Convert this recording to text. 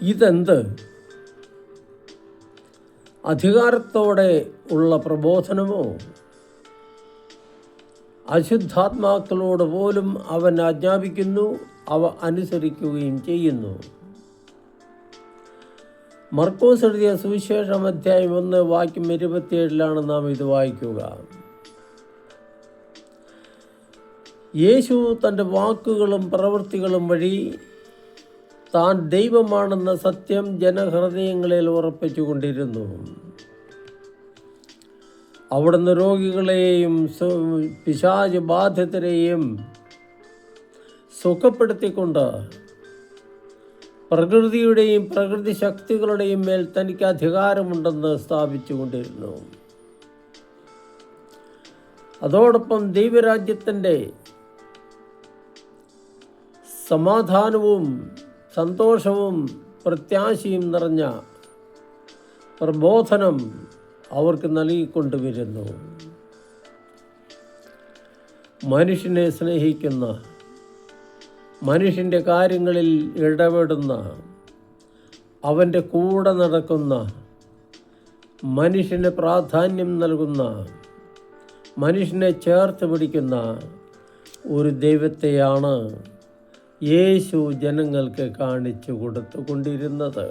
ഇതെന്ത് അധികാരത്തോടെ ഉള്ള പ്രബോധനമോ? അശുദ്ധാത്മാക്കളോട് പോലും അവൻ ആജ്ഞാപിക്കുന്നു, അവ അനുസരിക്കുകയും ചെയ്യുന്നു. മർക്കോസ് എഴുതിയ സുവിശേഷം അധ്യായം 1 വാക്യം 27 നാം ഇത് വായിക്കുക. യേശു തൻ്റെ വാക്കുകളും പ്രവൃത്തികളും വഴി താൻ ദൈവമാണെന്ന സത്യം ജനഹൃദയങ്ങളിൽ ഉറപ്പിച്ചുകൊണ്ടിരുന്നു. അവിടുന്ന് രോഗികളെയും പിശാച് ബാധിതരെയും സുഖപ്പെടുത്തിക്കൊണ്ട് പ്രകൃതിയുടെയും പ്രകൃതി ശക്തികളുടെയും മേൽ തനിക്ക് അധികാരമുണ്ടെന്ന് സ്ഥാപിച്ചുകൊണ്ടിരുന്നു. അതോടൊപ്പം ദൈവരാജ്യത്തിൻ്റെ സമാധാനവും സന്തോഷവും പ്രത്യാശയും നിറഞ്ഞ പ്രബോധനം അവർക്ക് നൽകിക്കൊണ്ടുവരുന്നു. മനുഷ്യനെ സ്നേഹിക്കുന്ന, മനുഷ്യൻ്റെ കാര്യങ്ങളിൽ ഇടപെടുന്ന, അവൻ്റെ കൂടെ നടക്കുന്ന, മനുഷ്യന് പ്രാധാന്യം നൽകുന്ന, മനുഷ്യനെ ചേർത്ത് പിടിക്കുന്ന ഒരു ദൈവത്തെയാണ് യേശു ജനങ്ങൾക്ക് കാണിച്ചു കൊടുത്തുകൊണ്ടിരുന്നത്.